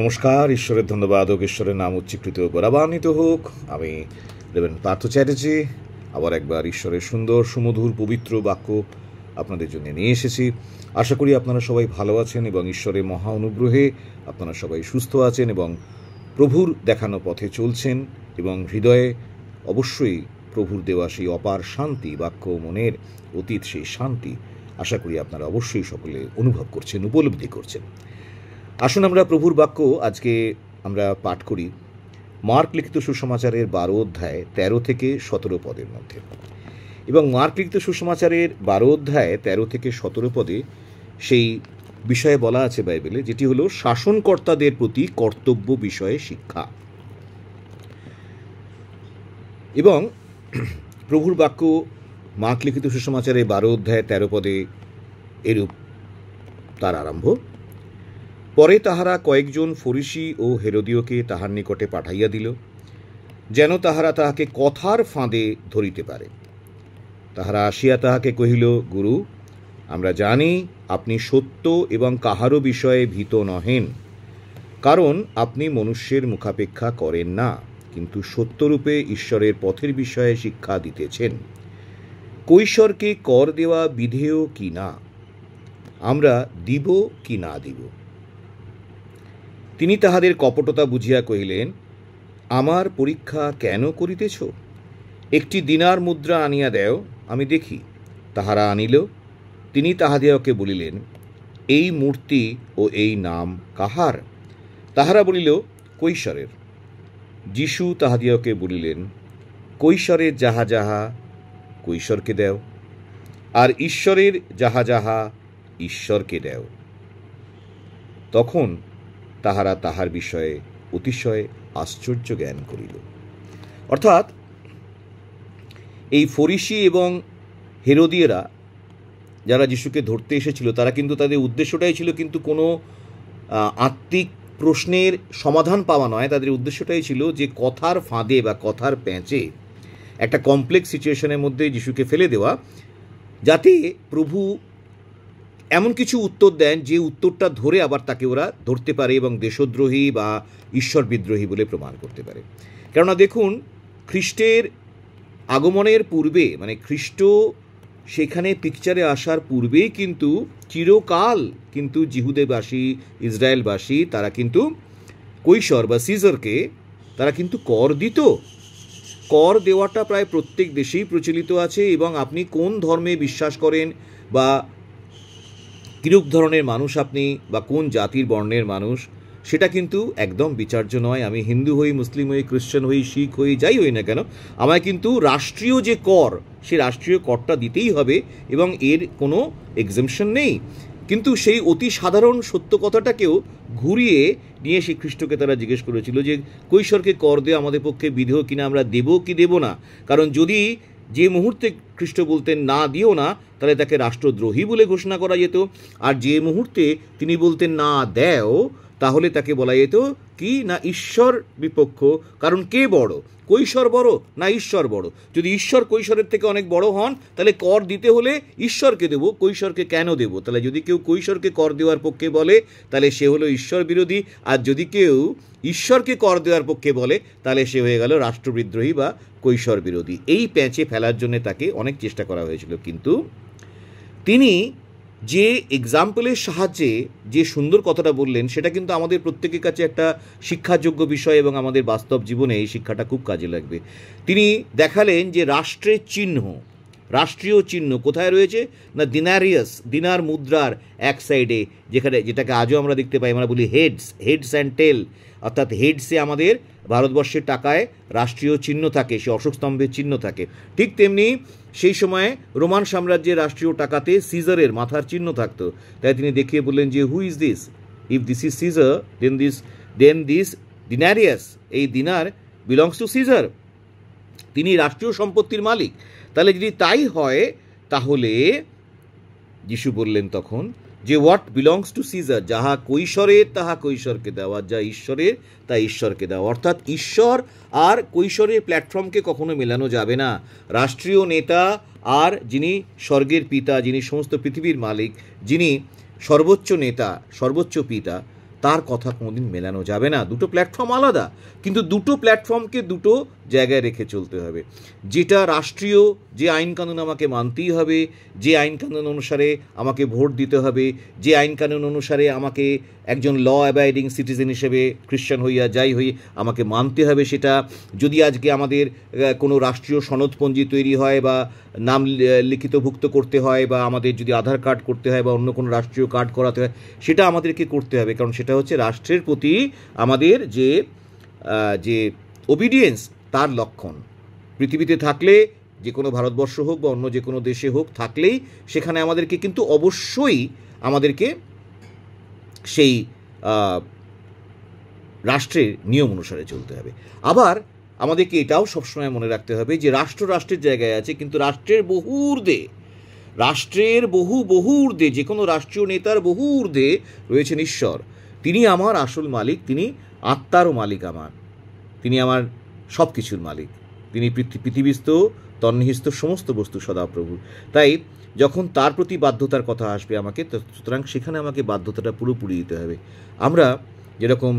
নমস্কার, ঈশ্বরের ধন্যবাদ হোক, ঈশ্বরের নাম উচ্চীকৃত গৌরবান্বিত হোক। আমি রেভারেন্ড পার্থ চ্যাটার্জি আবার একবার ঈশ্বরের সুন্দর সুমধুর পবিত্র বাক্য আপনাদের জন্য নিয়ে এসেছি। আশা করি আপনারা সবাই ভালো আছেন এবং ঈশ্বরের মহা অনুগ্রহে আপনারা সবাই সুস্থ আছেন এবং প্রভুর দেখানো পথে চলছেন এবং হৃদয়ে অবশ্যই প্রভুর দেওয়া সেই অপার শান্তি, বাক্য মনের অতীত সেই শান্তি আশা করি আপনারা অবশ্যই সকলে অনুভব করছেন, উপলব্ধি করছেন। আসুন আমরা প্রভুর বাক্য আজকে আমরা পাঠ করি মার্ক লিখিত সুসমাচারের 12 অধ্যায় 13 থেকে 17 পদের মধ্যে। এবং মার্ক লিখিত সুসমাচারের 12 অধ্যায় 13 থেকে 17 পদে সেই বিষয়ে বলা আছে বাইবেলে, যেটি হলো শাসনকর্তাদের প্রতি কর্তব্য বিষয়ে শিক্ষা। এবং প্রভুর বাক্য মার্ক লিখিত সুসমাচারের 12 অধ্যায় 13 পদে এরূপ তার আরম্ভ। পরে তাহারা কয়েকজন ফরিসি ও হেরোদীয়কে তাহার নিকটে পাঠাইয়া দিল, যেন তাহারা তাহাকে কথার ফাঁদে ধরিতে পারে। তাহারা আসিয়া তাহাকে কহিল, গুরু, আমরা জানি আপনি সত্য এবং কাহারও বিষয়ে ভীত নহেন, কারণ আপনি মনুষ্যের মুখাপেক্ষা করেন না, কিন্তু সত্যরূপে ঈশ্বরের পথের বিষয়ে শিক্ষা দিতেছেন। কৈশোরকে কর দেওয়া বিধেয় কি না, আমরা দিব কি না দিব। তিনি তাহাদের কপটতা বুঝিয়া কহিলেন, আমার পরীক্ষা কেন করিতেছ? একটি দিনার মুদ্রা আনিয়া দেও, আমি দেখি। তাহারা আনিল। তিনি তাহাদিওকে বলিলেন, এই মূর্তি ও এই নাম কাহার? তাহারা বলিল, কৈশোরের। যীশু তাহাদিওকে বলিলেন, কৈশোরের যাহা যাহা কৈশোরকে দেও, আর ঈশ্বরের যাহা যাহা ঈশ্বরকে দেও। তখন তাহারা তাহার বিষয়ে অতিশয় আশ্চর্য জ্ঞান করিল। অর্থাৎ এই ফরিসি এবং হেরোদীয়রা যারা যিশুকে ধরতে এসেছিল, তারা কিন্তু তাদের উদ্দেশ্যটাই ছিল কিন্তু কোনো আত্মিক প্রশ্নের সমাধান পাওয়া নয়। তাদের উদ্দেশ্যটাই ছিল যে কথার ফাঁদে বা কথার প্যাঁচে একটা কমপ্লেক্স সিচুয়েশনের মধ্যে যিশুকে ফেলে দেওয়া, যাতে প্রভু এমন কিছু উত্তর দেন যে উত্তরটা ধরে আবার তাকে ওরা ধরতে পারে এবং দেশদ্রোহী বা ঈশ্বর বিদ্রোহী বলে প্রমাণ করতে পারে। কেননা দেখুন, খ্রিস্টের আগমনের পূর্বে, মানে খ্রিস্ট সেখানে পিকচারে আসার পূর্বেই কিন্তু চিরকাল কিন্তু জিহুদেবাসী, ইসরায়েলবাসী তারা কিন্তু কৈশোর বা সিজারকে তারা কিন্তু কর দিত। কর দেওয়াটা প্রায় প্রত্যেক দেশেই প্রচলিত আছে এবং আপনি কোন ধর্মে বিশ্বাস করেন বা কিরূপ ধরনের মানুষ আপনি বা কোন জাতির বর্ণের মানুষ, সেটা কিন্তু একদম বিচার্য নয়। আমি হিন্দু হই, মুসলিম হই, খ্রিশ্চান হই, শিখ হই, যাই হই না কেন, আমায় কিন্তু রাষ্ট্রীয় যে কর, সে রাষ্ট্রীয় করটা দিতেই হবে এবং এর কোনো এক্সেমশন নেই। কিন্তু সেই অতি সাধারণ সত্য কথাটাকেও ঘুরিয়ে নিয়ে সেই খ্রিস্টকে তারা জিজ্ঞেস করেছিল যে কৈশোরকে কর দেওয়া আমাদের পক্ষে বিধেয় কিনা, আমরা দেব কি দেব না। কারণ যদি যে মুহূর্তে খ্রিস্ট বলতেন না দিও না, তাহলে তাকে রাষ্ট্রদ্রোহী বলে ঘোষণা করা যেত, আর যে মুহূর্তে তিনি বলতেন না দেও, তাহলে তাকে বলা যেত কি না ঈশ্বর বিপক্ষ। কারণ কে বড়, কৈশোর বড় না ঈশ্বর বড়? যদি ঈশ্বর কৈশোরের থেকে অনেক বড় হন, তাহলে কর দিতে হলে ঈশ্বরকে দেব, কৈশোরকে কেন দেব? তাহলে যদি কেউ কৈশোরকে কর দেওয়ার পক্ষে বলে, তাহলে সে হলো ঈশ্বর বিরোধী, আর যদি কেউ ঈশ্বরকে কর দেওয়ার পক্ষে বলে, তাহলে সে হয়ে গেল রাষ্ট্রবিদ্রোহী বা কৈশোর বিরোধী। এই প্যাঁচে ফেলার জন্য তাকে অনেক চেষ্টা করা হয়েছিল, কিন্তু তিনি যে এক্সাম্পলের সাহায্যে যে সুন্দর কথাটা বললেন, সেটা কিন্তু আমাদের প্রত্যেকের কাছে একটা শিক্ষাযোগ্য বিষয় এবং আমাদের বাস্তব জীবনে এই শিক্ষাটা খুব কাজে লাগবে। তিনি দেখালেন যে রাষ্ট্রের চিহ্ন, রাষ্ট্রীয় চিহ্ন কোথায় রয়েছে না দিনারিয়াস, দিনার মুদ্রার এক সাইডে, যেটাকে আজও আমরা দেখতে পাই, আমরা বলি হেডস অ্যান্ড টেল, অর্থাৎ হেডসে আমাদের ভারতবর্ষের টাকায় রাষ্ট্রীয় চিহ্ন থাকে, সে অশোক স্তম্ভের চিহ্ন থাকে। ঠিক তেমনি সেই সময়ে রোমান সাম্রাজ্যের রাষ্ট্রীয় টাকাতে সিজারের মাথার চিহ্ন থাকতো। তাই তিনি দেখিয়ে বললেন যে who is this, if this is Caesar then this denarius, এই দিনার বিলংস টু সিজার, তিনি রাষ্ট্রীয় সম্পত্তির মালিক। তাহলে যদি তাই হয়, তাহলে যিশু বললেন তখন যে হোয়াট বিলংস টু সিজার, যাহা কৈশোরের তাহা কৈশোরকে দেওয়া, যা ঈশ্বরের তা ঈশ্বরকে দেওয়া। অর্থাৎ ঈশ্বর আর কৈশোরের প্ল্যাটফর্মকে কখনো মেলানো যাবে না। রাষ্ট্রীয় নেতা আর যিনি স্বর্গের পিতা, যিনি সমস্ত পৃথিবীর মালিক, যিনি সর্বোচ্চ নেতা, সর্বোচ্চ পিতা, তার কথা কোনোদিন মেলানো যাবে না। দুটো প্ল্যাটফর্ম আলাদা, কিন্তু দুটো প্ল্যাটফর্মকে দুটো জায়গায় রেখে চলতে হবে। যেটা রাষ্ট্রীয়, যে আইনকানুন আমাকে মানতেই হবে, যে আইনকানুন অনুসারে আমাকে ভোট দিতে হবে, যে আইনকানুন অনুসারে আমাকে একজন ল অ্যাবাইডিং সিটিজেন হিসেবে খ্রিশ্চান হইয়া যাই হই আমাকে মানতে হবে, সেটা যদি আজকে আমাদের কোনো রাষ্ট্রীয় সনদপঞ্জি তৈরি হয় বা নাম লিখিতভুক্ত করতে হয়, বা আমাদের যদি আধার কার্ড করতে হয় বা অন্য কোনো রাষ্ট্রীয় কার্ড করাতে হয়, সেটা আমাদেরকে করতে হবে। কারণ সেটা হচ্ছে রাষ্ট্রের প্রতি আমাদের যে ওবিডিয়েন্স, তার লক্ষণ। পৃথিবীতে থাকলে, যে কোনো ভারতবর্ষ হোক বা অন্য যে কোনো দেশে হোক, থাকলেই সেখানে আমাদেরকে কিন্তু অবশ্যই আমাদেরকে সেই রাষ্ট্রের নিয়ম অনুসারে চলতে হবে। আবার আমাদেরকে এটাও সবসময় মনে রাখতে হবে যে রাষ্ট্রের জায়গায় আছে, কিন্তু রাষ্ট্রের বহু ঊর্ধ্বে, যে কোনো রাষ্ট্রীয় নেতার বহু ঊর্ধ্বে রয়েছেন ঈশ্বর। তিনি আমার আসল মালিক, তিনি আত্মারও মালিক আমার, তিনি আমার সব কিছুর মালিক, তিনি পৃথিবীস্থ তন্নিহিস্থ সমস্ত বস্তু সদাপ্রভু। তাই যখন তার প্রতি বাধ্যতার কথা আসবে আমাকে, সুতরাং সেখানে আমাকে বাধ্যতাটা পুরোপুরি দিতে হবে। আমরা যেরকম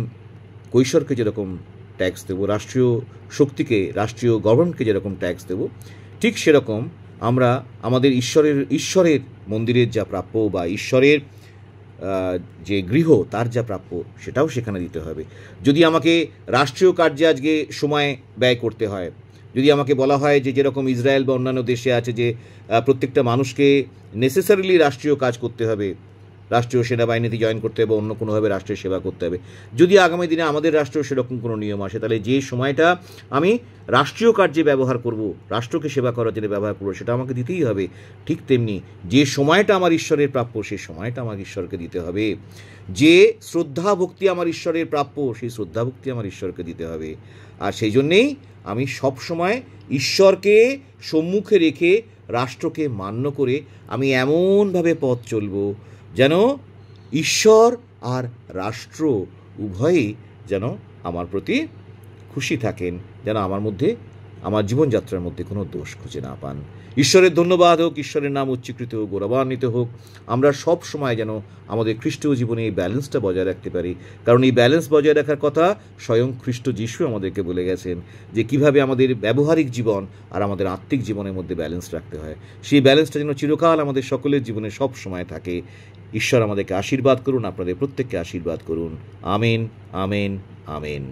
কৈশোরকে যেরকম ট্যাক্স দেবো, রাষ্ট্রীয় শক্তিকে, রাষ্ট্রীয় গভর্নমেন্টকে যেরকম ট্যাক্স দেবো, ঠিক সেরকম আমরা আমাদের ঈশ্বরের মন্দিরের যা প্রাপ্য বা ঈশ্বরের যে গৃহ তার যা প্রাপ্য সেটাও সেখানে দিতে হবে। যদি আমাকে রাষ্ট্রীয় কার্যে আজকে সময় ব্যয় করতে হয়, যদি আমাকে বলা হয় যে যেরকম ইসরায়েল বা অন্যান্য দেশে আছে যে প্রত্যেকটা মানুষকে নেসেসারিলি রাষ্ট্রীয় কাজ করতে হবে, রাষ্ট্রীয় সেনাবাহিনীতে জয়েন করতে হবে, অন্য কোনোভাবে রাষ্ট্রের সেবা করতে হবে, যদি আগামী দিনে আমাদের রাষ্ট্রেও সেরকম কোনো নিয়ম আসে, তাহলে যে সময়টা আমি রাষ্ট্রীয় কার্যে ব্যবহার করব, রাষ্ট্রকে সেবা করার জন্য ব্যবহার করবো, সেটা আমাকে দিতেই হবে। ঠিক তেমনি যে সময়টা আমার ঈশ্বরের প্রাপ্য, সেই সময়টা আমার ঈশ্বরকে দিতে হবে। যে শ্রদ্ধা ভক্তি আমার ঈশ্বরের প্রাপ্য, সেই শ্রদ্ধা ভক্তি আমার ঈশ্বরকে দিতে হবে। আর সেই জন্যেই আমি সব সময় ঈশ্বরকে সম্মুখে রেখে রাষ্ট্রকে মান্য করে আমি এমনভাবে পথ চলব যেন ঈশ্বর আর রাষ্ট্র উভয়েই যেন আমার প্রতি খুশি থাকেন, যেন আমার জীবনযাত্রার মধ্যে কোনো দোষ খুঁজে না পান। ঈশ্বরের ধন্যবাদ হোক, ঈশ্বরের নাম উচ্চীকৃত হোক, গৌরবান্বিত হোক। আমরা সব সময় যেন আমাদের খ্রিস্টীয় জীবনে এই ব্যালেন্সটা বজায় রাখতে পারি, কারণ এই ব্যালেন্স বজায় রাখার কথা স্বয়ং খ্রিস্ট যিশু আমাদেরকে বলে গেছেন, যে কিভাবে আমাদের ব্যবহারিক জীবন আর আমাদের আত্মিক জীবনের মধ্যে ব্যালেন্স রাখতে হয়। সেই ব্যালেন্সটা যেন চিরকাল আমাদের সকলের জীবনে সব সময় থাকে। ঈশ্বর আমাদেরকে আশীর্বাদ করুন, আপনাদের প্রত্যেককে আশীর্বাদ করুন। Amen, amen, amen.